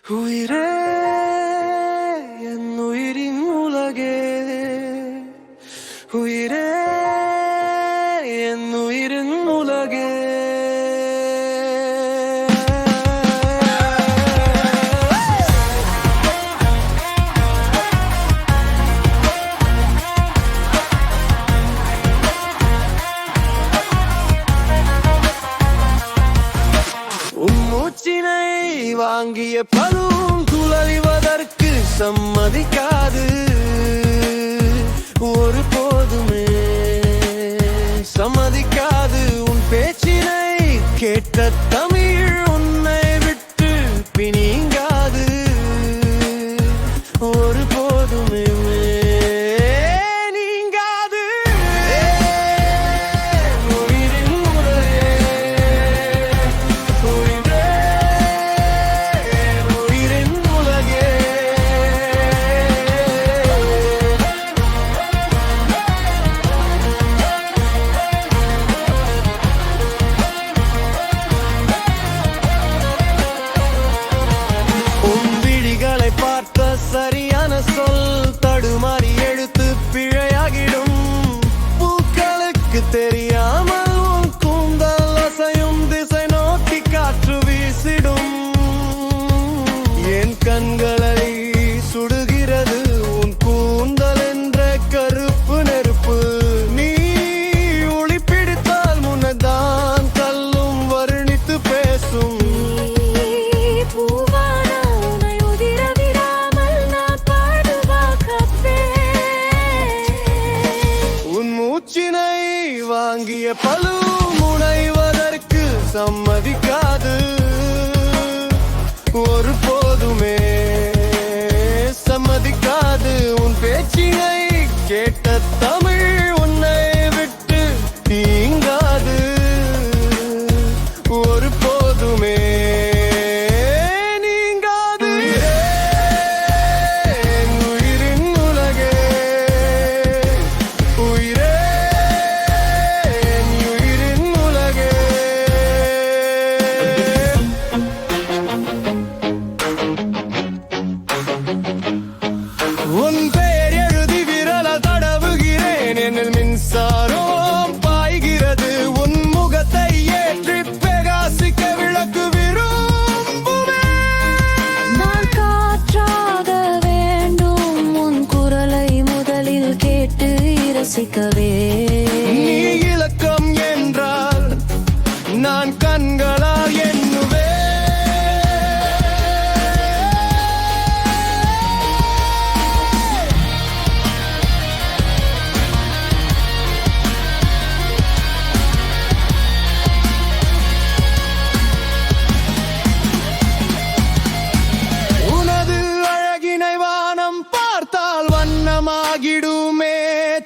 உயிரே என் உயிரின் உலகே, உயிரே என் உயிரின் உலகே. மூச்சினை வாங்கிய பலூன் துளைவதற்கு சம்மதிக்காது, ஒரு போதுமே சம்மதிக்காது. உன் பேச்சினை கேட்ட தமிழ் உன்னை விட்டு பிணிங்காது, ஒரு போதுமே சரியான சொல் தடுமாறி எழுத்து பிழையாகிடும். பூக்களுக்கு தெரியாமல் உன் கூந்தல் அசையும் திசை நோக்கி காற்று வீசிடும். என் கண்களை சுடுகிறது உன் கூந்தல் என்ற கருப்பு நெருப்பு. நீ ஒளி பிடித்தால் முன்னதான் கல்லும் வர்ணித்து பேசும். வாங்கிய பலு முனைவதற்கு சம்மதிக்காது, ஒரு போதுமே சம்மதிக்காது. உன் பேச்சினை கேட்ட தமிழ் உன்னை விட்டு தீங்காது, ஒரு போதுமே உன் பெயர் எழுதி விரல தடவுகிறேன், என்னில் மின்சாரம் பாய்கிறது. உன் முகத்தை ஏற்றி பிரகாசிக்க விளக்கு விரும்புவேன். நான் காற்றாக வேண்டும், உன் குரலை முதலில் கேட்டு ரசிக்கவே. நீ இலக்கம் என்றால் நான் கண்களால் எண்ணுவேன். பார்த்தால் வண்ணமாகிடுமே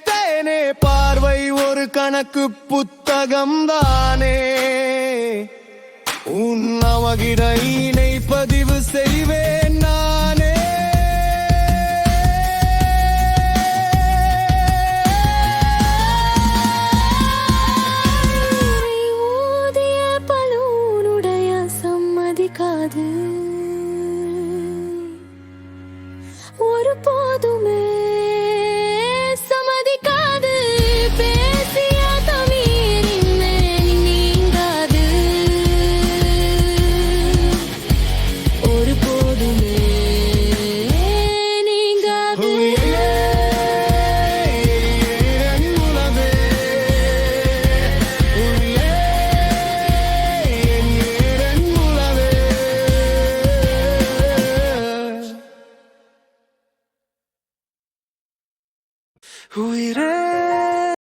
தேனே, பார்வை ஒரு கணக்கு புத்தகம் தானே. உன் அவகிடையினை பதிவு செய்வேன் நானே. ஊதிய பலூனுடைய சம்மதிக்காது, ஒரு போதுமே சம்மதிக்காது. பேசிய தமிழ் நீங்காது, ஒரு போதுமே நீங்காது. உயிரே